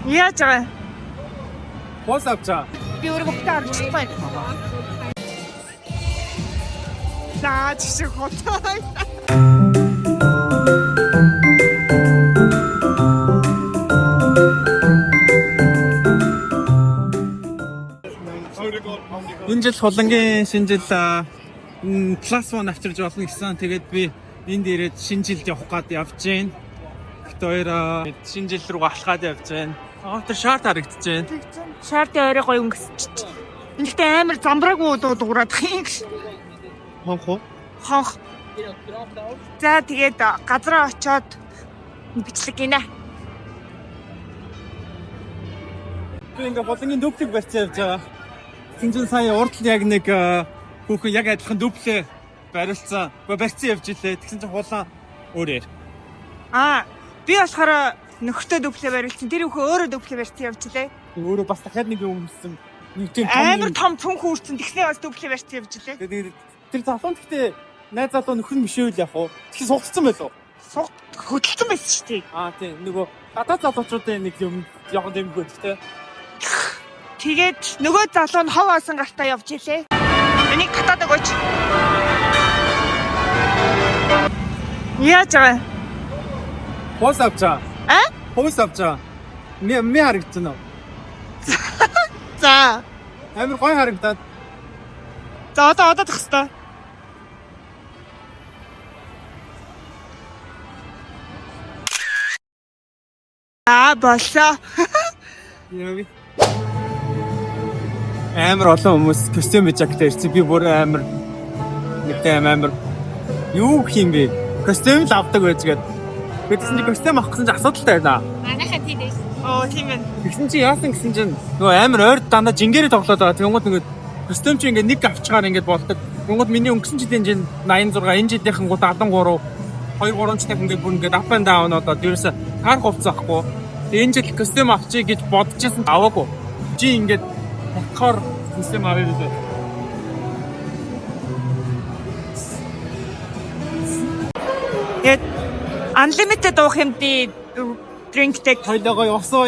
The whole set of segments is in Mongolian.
Яаж байгаа? Бос авчаа. Би өөрөө бүгдээ харж байна. За чи хотой. Энэ жил хулангийн шинэ жил класс 1 авчирж болно гэсэн. Тэгээд би энд ирээд шинэ жилд явах гээд явж гин. Гэтэ хоёр шинэ жил рүү алхаад явж гин. Тэр шарт харагдаж байна. Шаардын орой гоё өнгөсч. Эндээ амар замбраагүй дуурайх юм. Хонх. Хонх. За тэгээд газараа очиод бичлэг гинэ. Би ингээ хулангийн дүүплийг барьсан явж байгаа. Тинжин сая урд яг нэг хүүхэн яг адилхан дүүплээ барилцсан. Барьсан явж илээ. Тэгсэн чинь хулан өөр яар. Би болохоор нөхөртөө дүүплээ барилсан. Тэр хүүхэн өөрөө дүүплээ барьсан явж илээ. Өөрөө бас дахиад нэг юм өмсөн. Нэг тийм амар том цүнх үүрсэн. Тэгснээ бас дүүплээ барьсан явж илээ. Тэгээд тэр залуу гэхдээ найз залуу нөхөр нь биш үү л яг уу. Тэгэхээр сугцсан байлоо. Хөдөлсөн байсан шүү дээ. Тийм нөгөө гадаад залуучуудын нэг юм яг дэмгүй гэхдээ. Тэгээд нөгөө залуу нь хов асан гартаа явж илээ. Энийг татаад өгөөч. Яаж байгаа? Бос авчаа. Бос авчаа. Ми харагдсан уу? За. Амар гоё харагдаад. За одоо тах хэвээр. Болоо. Яави. Амар олон хүмүүс костюм жактай ирсэн. Би бүр амар юу гэх юм бэ? Костюм л авдаг байжгаад. Бидсэн чи костюм авах гэсэн чи асуудалтай байна. Манайхаа тийм дээ. Тийм байна. Тэгсэн чи яасан гэсэн чинь нөгөө амар ойр дандаа жингэрээ тоглоод байгаа. Тэнгууд ингээд костюм чи ингээд нэг авчгаар ингээд болдог. Тэнгууд миний өнгөрсөн жилийн жин 86, энэ жилийнхэн гут 73, 2-3 цэг ингээд бүр ингээд up and down одоо ерөөсө таар хувцаахгүй. Энэ жил костюм авчиг гэж бодчихсон аваагүй. Чи ингээд болохоор костюм аваад үү. Яа unlimited уух юмдий drinkтэй тойлогоо явсоо.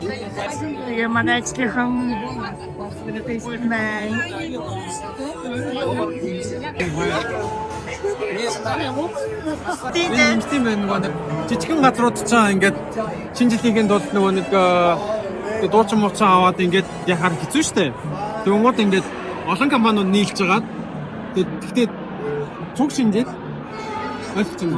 Тэгээ манай ажлынхан бай. Тийм байна. Жижигхэн газрууд ч ингээд шинэ жилийн тулд нөгөө нэг дуучин муучин аваад ингээд яхаар хэцүү шттэ. Тэнгууд ингээд олон компаниуд нийлж байгаа. Гэхдээ цуг шинжил ойлцсон.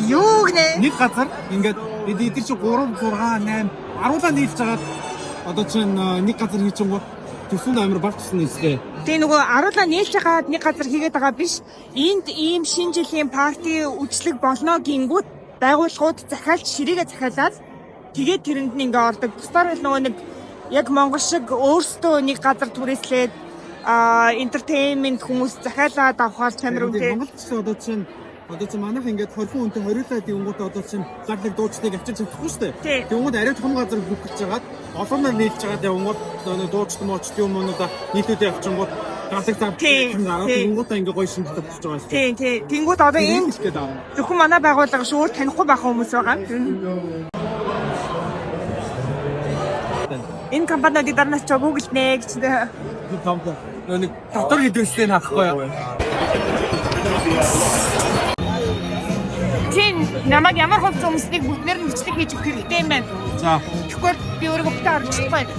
Юу гэнэ? Нэг газар ингээд эдгээр чи 3, 6, 8 10-аа нийлж байгаа. Одоо чинь нэг газар хийчихэнгүү төсөнд амар багтсан нэстэй. Тэгээ нөгөө аруулаа нийлж хагаад нэг газар хийгээд байгаа биш. Энд ийм шинэ жилийн парти үжлэг болно гингүүт байгууллагууд захиалж ширээгээ захиалаад тэгээд тэрэнд нь ингээ ордог. Бусдаар л нөгөө нэг яг Монгол шиг өөрсдөө нэг газар түрээслээд entertainment хүмүүс захиалаад авахар чамир үнтэй. Монголд ч одоо чинь манайх ингээд 20 хүнтэй хориулаад ингүүт одоо чинь лаглаг дуучдыг авчирч чадахгүй шүү дээ. Тэнгууд арай том газар бүхэлж жагаад олооноо нийлж жагаад явангууд дуучд моочд юм уунуудаа нийлүүлээ авчингууд галаг зав тэнгуудаа ингээ гоё шинжтэй болчихж байгаа шүү дээ. Тийм. Тэнгууд одоо энэ зөвхөн манай байгууллага шүү танихгүй байх хүмүүс байгаа. Энэ компаниуд дарнаас ч Google нэ гэж нэг дотор хэдвэстэй харахгүй юу? Намайг ямар хувц өмснийг бүгдээр нь бичлэг хийж өгөх хэрэгтэй юм байна. За. Тэгэхгүй би өөрөө бүгдээ харж байна.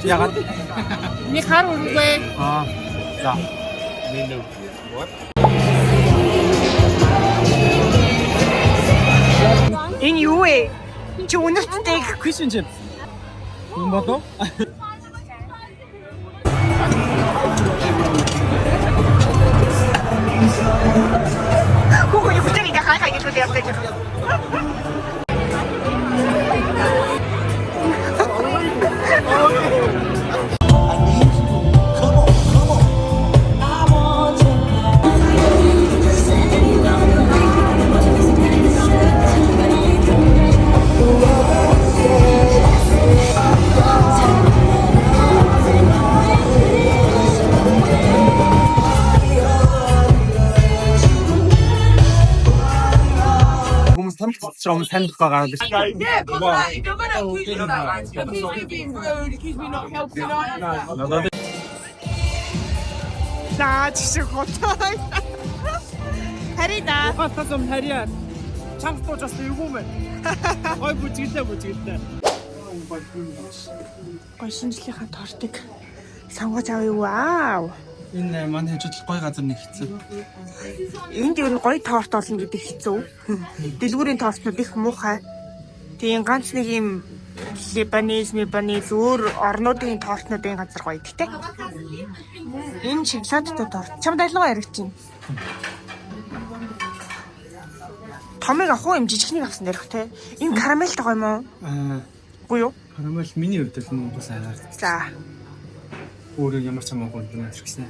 Ягаад? Нэг хар үргүй. За. Энэ юу вэ? Чи өнөрттэй Christian chips. Юм болов? Хүүхний хүчээр ингээ хай гэж ярьдаг. ом таних байгаа л шүү. За чи хотоо. Харина. Хатасам харьяа. Чанга туужаас эвгүй мэ. Ой бүжгэлтэй. Гой шинжлэхийнхаа тортыг сонгож авъя. Вау. Энэ манай хажууд гой газар нэг хэцүү. Энд юу н гоё торт олно гэдэг хэцүү. Дэлгүүрийн тортнууд их муухай. Тийм ганц нэг юм Либанез өөр орнуудын тортнуудын газар гоё гэдэг. Энэ шоколадтай торт. Чамд айлгаа яригч юм. Томыг авах юм жижигхнийг авсан дээрх те. Энэ карамельтай гоё юм уу? Үгүй юу? Карамель миний хувьд л нэг бас агаар. За. Өөрөө ямар ч хамаагүй юм хэрэгсэн.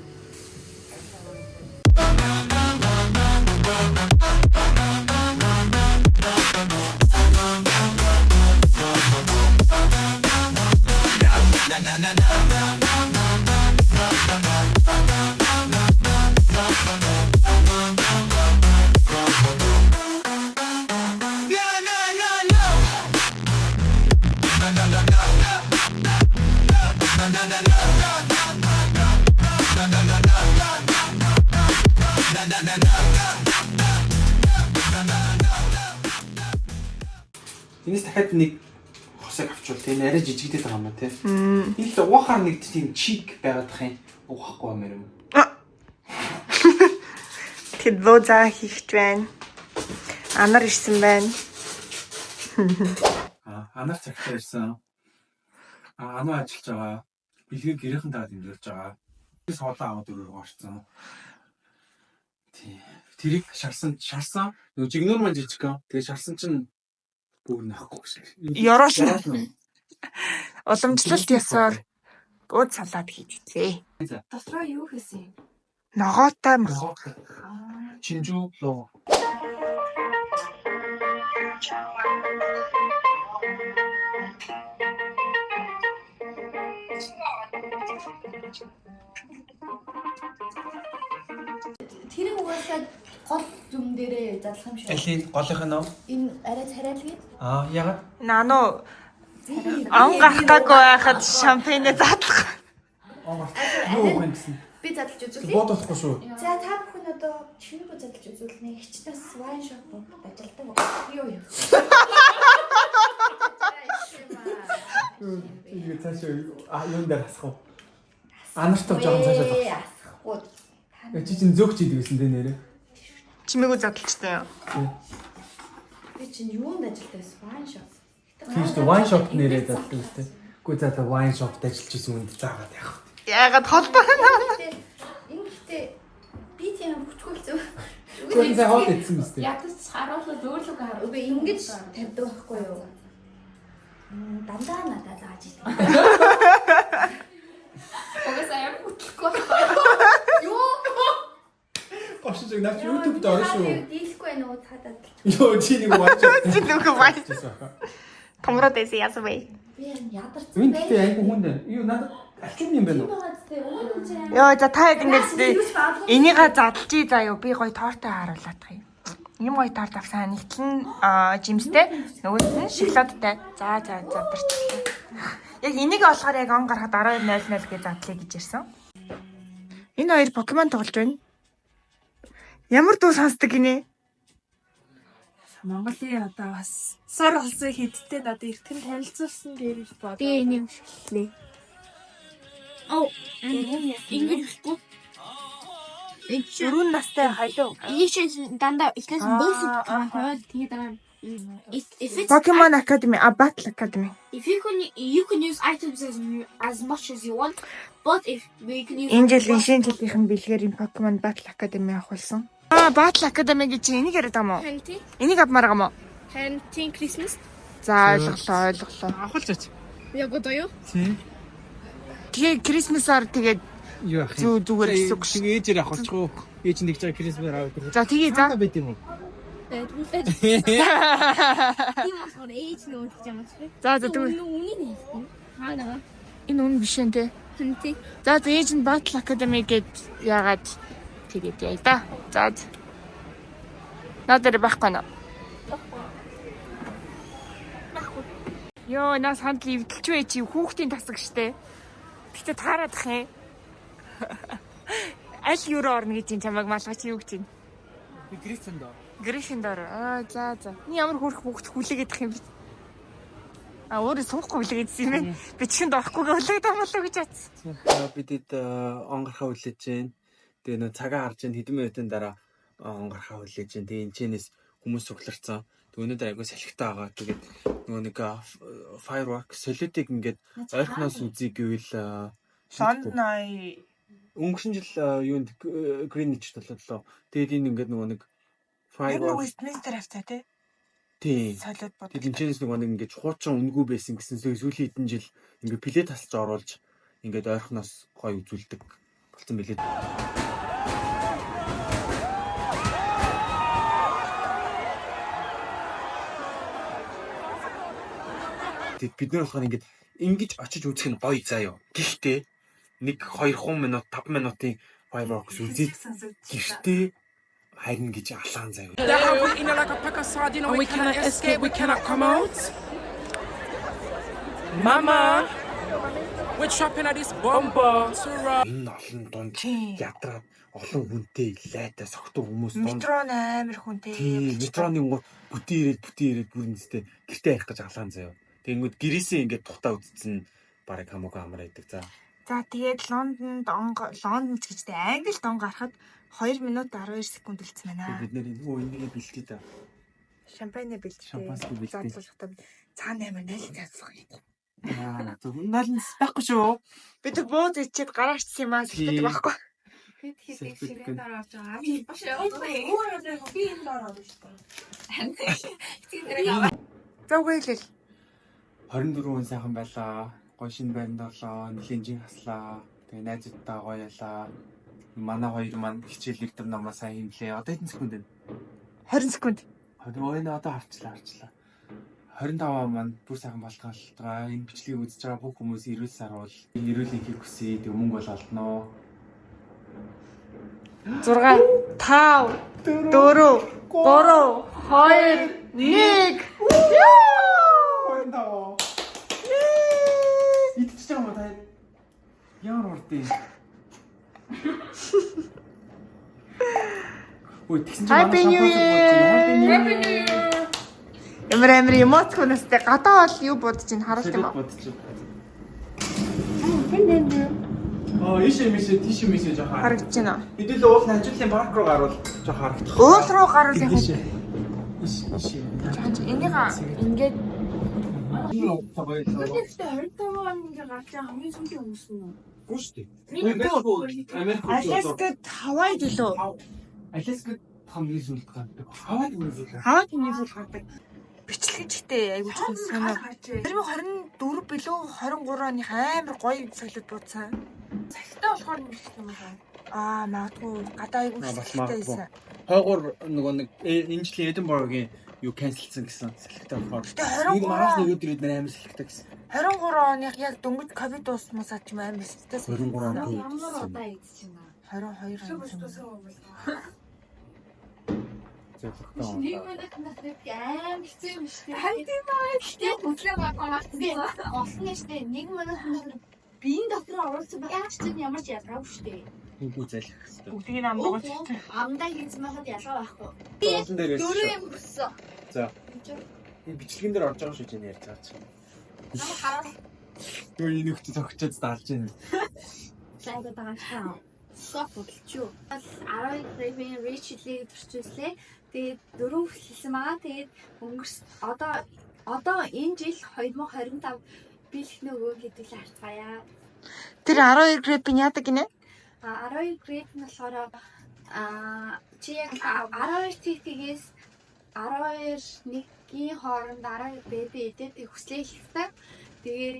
Энэс дахиад нэг хосыг авчвал тийм арай жижигдээд байгаа юм ба тийм. Энэ л уухаар нэг тийм чиг байгаад тах юм. Уухахгүй юм юм. Тэд боза хийхт байна. Анар ирсэн байна. Анар цагтаа ирсэн. Анаа ажиллаж байгаа. Бэлгийг гэрийнхэн таад имжүүлж байгаа. Соолоо аваад өрөөгөө орцсон. Тий. Тэрийг шарсан. Нөгөө жигнөр маань жижиг гоо. Тэгээ шарсан чинь бүр нахгүй гэсэн. Ёроошна. Уламжлалт ясаар бууд салаад хийчихлээ. Дотроо юу хийсэн? Ногоотой Чинжүү лоо. Тэр угаасаа гол юм дээрээ задлах юм шиг. Элийн голынх нь Энэ арай царайлгийн. ягаад? Нано ан гарахгаагүй байхад шампанье задлах. Юу юм гэсэн. Би задлж үзүүлээ. Бодохгүй шүү. За та бүхэн одоо чиний задлж үзүүлнэ. Хичнээн wine shop ажилтдаг. Юу юм? Юу цаашаа юун дээр асах вэ? Анартай жоохон цаашаа зогс. Асахгүй. Чи чинь зөөгч идэг гэсэн дээ нэрээ. Чимээгүй задлжтай юу? Би чинь юунд ажилладаг wine shop. Тийм шүү wine shop нэрээ заддаг үстэй. Гэхдээ за wine shop-д ажиллаж исэн үнд заагаад явах. Яагаад холбоо Ингэхдээ би тийм хүчгүй зү. Зүгээр заа хот идсэн үстэй. Ядаж харуулаад өөрлөгөө харуул. Үгүй ингэж тавьдаг байхгүй юу? Дандаа надад зааж идэв. Угсаа яг хүчлэхгүй байна. Юу? Гошиж наач YouTube дээр орно шүү. Дийлэхгүй нөө цаадаад. Йоо чи нэг wine shop. чи нүг вай. Томроо дэс ясвэ. Би ядарсан Энд тэ айгу хүн дээр. Юу надад алчуун юм байна уу? Йоо за та яг ингэж энийг задлжий заа юу би гоё тортой харуулдаг юм. Ийм гоё торт авсан нэгтлэн жимстэй нөгөөт нь шоколадтай. За задарчлаа. Яг энийг болохоор яг он гарахад 12:00 гэж задлаа гэж ирсэн. Энэ хоёр Pokemon тоглож байна. Ямар дуу сонсдог гинэ? Монголын одоо бас сар болсон хэдтэй надад эртхэн танилцуулсан гэж бод. Би энэ юм шилээ. Ингэж Өрүүн настай хайлуу. Дандаа ихнээс бөөсөд хаваад тэгээд байгаа. Pokemon Academy, Battle Academy. If you can use items as much as you want, but if we can use Энэ жилийн шинэ жилийнхэн бэлгээр энэ Pokemon Battle Academy авахулсан. Battle Academy гэж энийг яриад байгаа мó? Энийг авмаар байгаа мó? Hunting Christmas. За ойлголоо. Авахулж ач. Яг одоо юу? Тийм. Тэгээ Christmas-аар тэгээд Юу ах юм? зүгээр гэсэн үг шүү. Тэгээ ээжээр авахчих уу? Ээж нэг жаа Крисмээр аваад ирэх. За тэгээ за. байт юм уу? Тийм болохоор ээж нөө гэж юм шиг. За тэгвэл Үний нэ. Хаа энэ үн биш энэ. Hunting. За ээж нь Battle Academy гэд яагаад тэгээд яа да. За. Надад байхгүй наа. Йоо, наа сандал эвдэлч бай чи хүүхдийн тасаг штэ. Гэтэ таараадах юм. Аль юуруу орно гэж юм чамайг малгаж юу гэж юм. Гриффиндор. Гриффиндор. За. Ни ямар хөрх хүүхд хүлээгээд юм бэ? Өөрөө суухгүй хүлээгээдсэн юм байна. Би чихэнд орохгүйгээ хүлээгээд болоо гэж бодсон. Бидэд онгорхоо хүлээж जैन. Тэгээ нөө цагаа харж जैन хэдэн минутын дараа онгорхоо хүлээж जैन. Тэгээ энэчнээс хүмүүс сугларцсан. Тэгээ өнөөдөр айгуу салхитай байгаа. Тэгээд нөгөө нэг firework солиотыг ингээд ойрхоноос үзье гэвэл Лондонай өнгөрсөн жил юунд Greenwich толлоо. Тэгээд энэ ингээд нөгөө нэг firework Westminster авцаа тий. тий. Солиод бод. Тэгээд энэчнээс нөгөө нэг ингээд хуучин үнгүй байсан гэсэн сүүлийн хэдэн жил ингээд плет тасч оруулж ингээд ойрхоноос гоё үзүүлдэг болсон билээ. Бид нар болохоор ингэж очиж үзэх нь гоё заа юу. Гэхдээ 1-2 минут 5 минутын fireworks үзээд гэртээ харин гэж алаан заа юу. And we cannot escape, we cannot come out. Mama, we're trapping at this bomber. Энэ олон дунд ядраад олон хүнтэй лайтай согтуу хүмүүс дунд Метрон амар хүнтэй. тийм метроны гоо бүтэн ирээд бүрнэстэй гэртээ ярих гэж алаан заа юу. Тэгэнгүүт гэрээсээ ингээд тухтаа үзсэн барыг хамаагүй амраа идэг за. За тэгээд Лондон ч гэжтэй Англид он гарахад 2 минут 12 секунд үлдсэн байна. Бид нэр энийг бэлтээ та. Шампань бэлдээ. Шампанское бэлдээ. Задлахтаа цаана амар найл цаацсан юм. Зөв налс байхгүй шүү. Би тэг бууз ичээд гараачсан юм аа сэтгэдэг байхгүй. Хэд ширээ дарааж байгаа. Би баш өөрөө би энэ дараад шүү. Зөөгөөлөл. 24 хүн сайхан байлаа. Гоё шинэ байранд орлоо. Нэлийн жин хаслаа. Тэгээ найзуудтай гоё ялаа. Манай хоёр маань хичээл лектор намаа сайн хийлээ. Одоо хэдэн секунд вэ? 20 секунд. Одоо харчлаа. 25 маань бүр сайхан болтгоолтгаа. Энэ бичлэгийг үзэж байгаа бүх хүмүүс эрүүл саруул. Эрүүлийн хийх хүсье. Тэг мөнгө бол олноо. 6 5 4 3 2 1 Идчихэж байгаа юм та. Ямар урдээ. Ой, тэгсэн чинь Happy New Year. Эмэр эмоцгоностэй гадаа бол юу бодож ин харуулт юм аа. Ийшээ тийшээ жоо харагдаж Харагдаж байна. Хэдүүлээ уул ажлын парк руу гарвал жоо харагдах. Уул руу гарвал яг Ийшээ. энийг ингээд Аляскад Хавайд илүү. Аляскад хамгийн сүүлд гардаг. Хавайд үнэхээр. Хавайд үнэхээр гардаг. Бичлэгчтэй айгуу ч соноо. 2024 билүү 23 оны амар гоё солиод бууцсан. Цагтаа болохоор нэг юм байна. Магадгүй гадаа айгуу хэрэгтэй байсан. Хойгоор нөгөө нэг энэ жилийн Эдинбургийн юу канселсан гэсэн салхитай болохоор. Гэтэ Нэг маргааш нэг өдөр бид амар салхитай гэсэн. 23 оных яг дөнгөж ковид уусмасаа ч юм амар сэтгэл. 23 он. Ямар удаа ийдэж байна. 22 он. Зөвхөн. Нэг минут надад аим хэцүү юм шиг. Тийм аа. Тэг бүтлээ багтаа. Олсон штэ. 1 минут биеийн дотор оруулсан байгаа ч ямар ч ялгаагүй штэ. Үгүй залхих хэрэгтэй. Бүгдийг амруулж. Амдаа хийсэн байхад ялгаа байхгүй. Уулан дээрээс. Дөрөв юм өссөн. За. Энэ бичлэгэн дээр орж байгаа шүү дээ ярьж байгаа чинь. Намайг хараад Юу энэ ихтэй зогчоод даалж байна. сайгаад байгаа шаа. Сок бодлчуу. 12 гривен ричлийг төрчүүлээ. Тэгээд 4 хэлсэн байгаа. Тэгээд одоо энэ жил 2025 бэлх нөгөө хэдүүлээ харцгаая. Тэр 12 грэпин яадаг гинэ? 12 грэп нь болохоор чи яг 12 TT-гээс 12-1-ийн хооронд 12 бэби идэх хүслээ хэлдэг. Тэгээд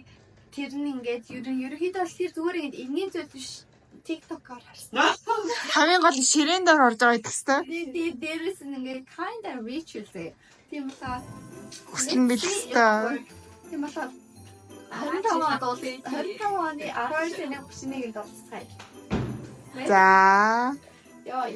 тэр нь ингээд ерөнхийдөө бол тэр зүгээр ингээд энгийн зүйл биш. TikTok-оор харсан. Хамгийн гол нь ширээн дээр орж байгаа гэдэг хэвээр. Дээрээс нь ингээд kind of ritual зэ. Тийм болохоор Хүслэн бэлэх хэвээр. тийм болохоор 25 оны 12 сарын 31-нд болцгаая. За. Яа.